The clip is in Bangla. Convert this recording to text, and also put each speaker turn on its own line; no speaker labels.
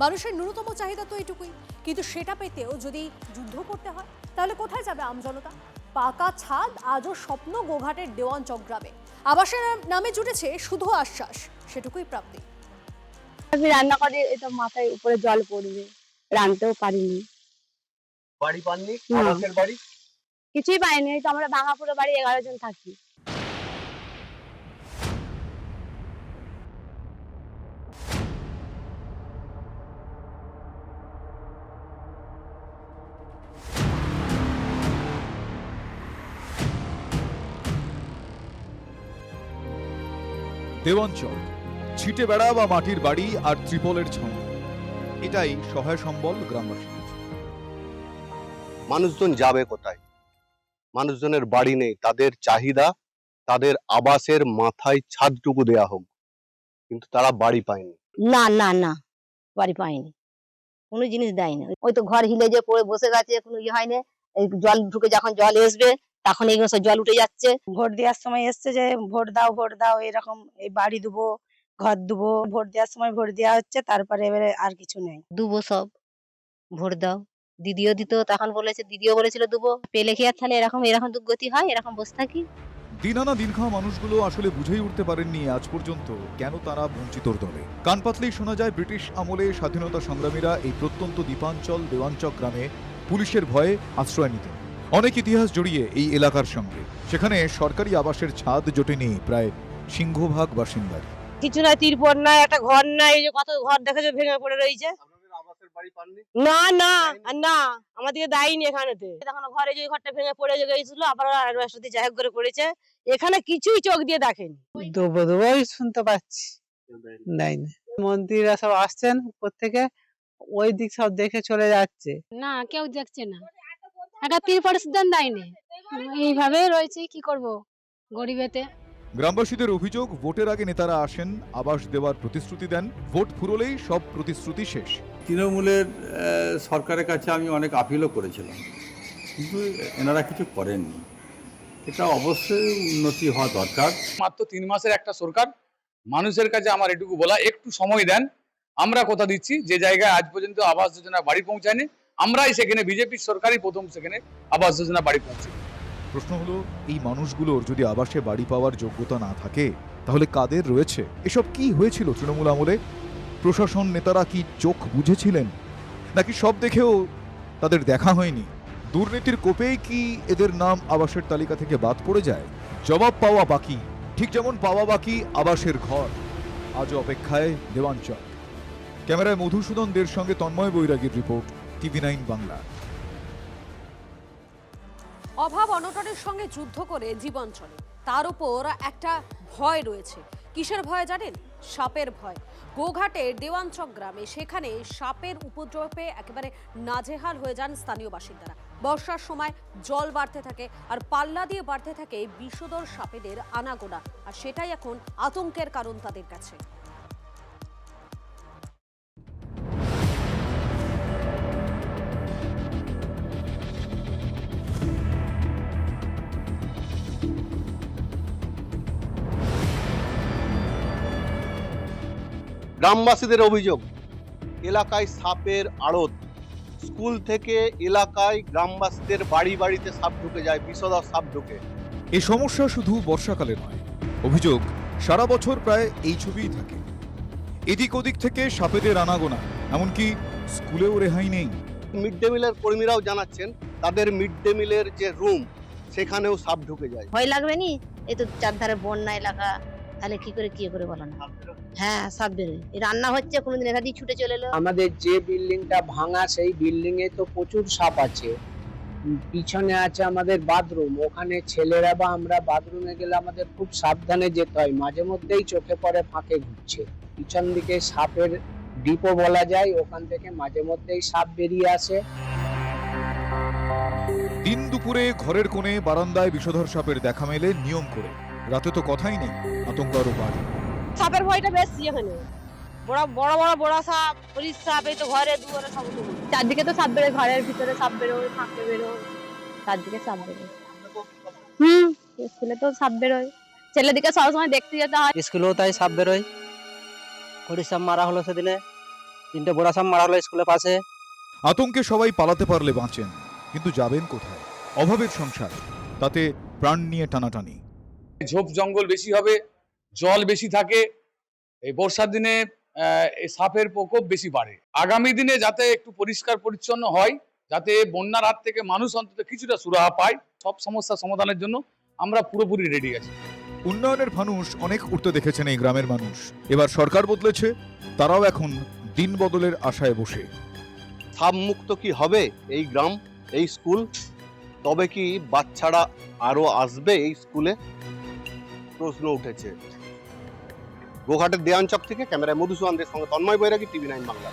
মানুষের ন্যূনতম চাহিদা তো এটুকুই, কিন্তু সেটা পেতেও যদি যুদ্ধ করতে হয় তাহলে কোথায় যাবে আমজনতা? পাকা ছাদ আজও স্বপ্ন গোঘাটের দেওয়ানচক গ্রামে। আবাসের নামে জুটেছে শুধু আশ্বাস, সেটুকুই প্রাপ্তি।
আমি রান্না করে এটা মাথায় উপরে জল পড়বে, রাঁধতেও পারিনি।
বাড়ি পাননি?
না।
আবাসের বাড়ি
কিছুই পাইনি, এই তো আমরা ভাঙাপুরে বাড়ি 11 জন থাকি।
দেওয়ানচক, ছিটে বেড়া বা মাটির বাড়ি আর ত্রিপলের ছাউনি, এটাই সহায় সম্বল গ্রামবাসীদের।
মানুষজন যাবে কোথায়? মানুষজনের বাড়ি নেই, তাদের চাহিদা তাদের আবাসের মাথায় ছাদটুকু দেয়া হোক, কিন্তু তারা বাড়ি পায়নি।
না না না, বাড়ি পাইনি, কোনো জিনিস দেয়নি। ওই তো ঘর হিলে যে পড়ে বসে গেছে, কোনো ইয়ে হয়নি। এই জল ঢুকে যখন জল আসবে তখন এইগুলো সব জল উঠে যাচ্ছে।
ভোট দেওয়ার সময় এসছে যে ভোট দাও এরকম, এই বাড়ি দেবো, ঘর দেবো। ভোট দেওয়ার সময় ভোট দেওয়া হচ্ছে, তারপরে এবারে আর কিছু নেই।
দুবো সব, ভোট দাও। দিদিও দিত, তখন বলেছে, দিদিও বলেছিল দুবো। পেলে কি আর তাহলে এরকম এরকম দুর্গতি হয়? এরকম বসে থাকি।
দিন আনা দিন খাওয়া মানুষগুলো আসলে বুঝেই উঠতে পারেননি আজ পর্যন্ত কেন তারা বঞ্চিতর দলে। কান পাতলেই শোনা যায় ব্রিটিশ আমলে স্বাধীনতা সংগ্রামীরা এই প্রত্যন্ত দ্বীপাঞ্চল দেওয়ানচক গ্রামে পুলিশের ভয়ে আশ্রয় নিতেন। অনেক ইতিহাস জড়িয়ে এই এলাকার সঙ্গে। সেখানে সরকারি আবাসের ছাদ জোটেনি প্রায় সিংহভাগ বাসিন্দার।
কিছু নাই, তিরপল নাই, একটা ঘর নাই। এই যে কত ঘর দেখেছো ভেঙে পড়ে রয়েছে।
আপনাদের আবাসের বাড়ি পাননি?
না না না, আমাদেরকে দেয়নি এখানেতে। তখন ঘরে যে ঘরটা ভেঙে পড়ে গেছিল, আবার অ্যাডভান্স যাই হোক করে করেছে। এখানে কিছুই চোখ দিয়ে দেখেনি।
দুবোই শুনতে পাচ্ছি, দেয়নি। মন্ত্রীরা সব আসছেন উপর থেকে, ওই দিক সব দেখে চলে যাচ্ছে।
না, কেউ দেখছে না। একটা তিরপল সিদ্ধান্ত দেয়নি, এইভাবে রয়েছে। কি করব গরিবেতে?
গ্রামবাসীদের অভিযোগ, ভোটের আগে নেতারা আসেন, আবাস দেওয়ার প্রতিশ্রুতি দেন, ভোট ফুরলেই সব প্রতিশ্রুতি শেষ।
তৃণমূলের সরকারের কাছে আমি অনেক আপিলও করেছিলাম, কিন্তু এনারা কিছু করেননি। এটা অবশ্যই উন্নতি হওয়া দরকার।
মাত্র 3 মাসের একটা সরকার, মানুষের কাছে আমার এটুকু বলা, একটু সময় দেন। আমরা কথা দিচ্ছি, যে জায়গায় আজ পর্যন্ত আবাস যোজনা বাড়ি পৌঁছায়নি, আমরাই সেখানে বিজেপির সরকারই প্রথম সেখানে আবাস যোজনা বাড়ি পৌঁছে।
প্রশ্ন হলো, এই মানুষগুলোর যদি আবাসে বাড়ি পাওয়ার যোগ্যতা না থাকে তাহলে কাদের রয়েছে? এসব কি হয়েছিল তৃণমূল আমলে? প্রশাসন নেতারা কি চোখ বুঝেছিলেন, নাকি সব দেখেও তাদের দেখা হয়নি? দুর্নীতির কোপেই কি এদের নাম আবাসের তালিকা থেকে বাদ পড়ে যায়? জবাব পাওয়া বাকি, ঠিক যেমন পাওয়া বাকি আবাসের ঘর। আজও অপেক্ষায় দেওয়ানচক। ক্যামেরায় মধুসূদনদের সঙ্গে তন্ময় বৈরাগীর রিপোর্ট, TV9 বাংলা।
অভাব অনটনের সঙ্গে যুদ্ধ করে জীবন চলে, তার উপর একটা ভয় রয়েছে। কিসের ভয় জানেন? সাপের ভয়। গোঘাটের দেওয়ানচক গ্রামে, সেখানে সাপের উপদ্রবে একেবারে নাজেহাল হয়ে যান স্থানীয় বাসিন্দারা। বর্ষার সময় জল বাড়তে থাকে, আর পাল্লা দিয়ে বাড়তে থাকে বিষধর সাপেদের আনাগোনা, আর সেটাই এখন আতঙ্কের কারণ তাদের কাছে।
গ্রামবাসীদের অভিযোগ, এলাকায় সাপের আড়ত। স্কুল থেকে এলাকায় গ্রামবাসীদের বাড়ি বাড়িতে সাপ ঢুকে যায়, বিষধর সাপ ঢুকে।
এই সমস্যা শুধু বর্ষাকালে নয়, অভিযোগ সারা বছর প্রায় এই ছবিই থাকে। এদিক ওদিক থেকে সাপেদের আনাগোনা, এমনকি স্কুলেও রেহাই নেই।
মিড ডে মিলের কর্মীরাও জানাচ্ছেন, তাদের মিড ডে মিলের যে রুম, সেখানেও সাপ ঢুকে যায়।
ভয় লাগবে নি? এই তো চারধারে বন্যা এলাকা, তাহলে কি করে বলো না? হ্যাঁ, সাপ বেরোয়। এই রান্না হচ্ছে, কোনোদিন এখান দিয়ে ছুটে চলে এলো।
আমাদের যে বিল্ডিংটা ভাঙা, সেই বিল্ডিং এ তো প্রচুর সাপ আছে। পিছনে আছে আমাদের বাথরুম, ওখানে ছেলেরা বা আমরা বাথরুমে গেলে আমাদের খুব সাবধানে যেতে হয়। মাঝে মধ্যেই চোখে পড়ে ফাঁকে ঘুরছে। পিছন দিকে সাপের ডিপো বলা যায়, ওখান থেকে মাঝে মধ্যেই সাপ বেরিয়ে আসে।
দিন দুপুরে ঘরের কোণে বারান্দায় বিষধর সাপের দেখা মেলে নিয়ম করে। রাতে তো কথাই নেই, আতঙ্ক আরো বাড়ে।
সাপের ভয়টা বেশি এখানে। বড় বড় বড় সাপ, পুলিশ সাপ, এই তো ঘরে দুয়ারে সব।
চারদিকে তো সাপ বেরোয়, ঘরের ভিতরে সাপ বেরোয়, ফাঁকে বেরোয়, চারদিকে সাপ বেরোয়। স্কুলে তো সাপ বেরোয়, ছেলেদিকে সবসময় দেখতে যেতে হয়।
স্কুলেও তাই সাপ বেরোয়। হরিসাপ মারা হলো সেদিনে, 3টে বড় সাপ মারা হলো স্কুলের পাশে।
আতঙ্কে সবাই পালাতে পারলে বাঁচেন, কিন্তু যাবেন কোথায়? অভাবের সংসার, তাতে প্রাণ নিয়ে টানাটানি।
ঝোপ জঙ্গল বেশি হবে, জল বেশি থাকে, এই বর্ষার দিনে এই সাপের প্রকোপ বেশি বাড়ে। আগামী দিনে যাতে একটু পরিষ্কার পরিচ্ছন্ন হয়, যাতে বন্যার হাত থেকে মানুষ অন্তত কিছুটা সুরাহা পায়, সব সমস্যা সমাধানের জন্য আমরা পুরোপুরি রেডি আছি।
উন্নয়নের ফানুষ অনেক উঠতে দেখেছেন এই গ্রামের মানুষ। এবার সরকার বদলেছে, তারাও এখন দিন বদলের আশায় বসে।
সাপ মুক্ত কি হবে এই গ্রাম, এই স্কুল? তবে কি বাচ্চারা আরো আসবে এই স্কুলে? প্রশ্ন উঠেছে। গোঘাটের দেওয়ানচক থেকে ক্যামেরায় মধুসূদনদের সঙ্গে তন্ময় বৈরাগী, TV9 বাংলা।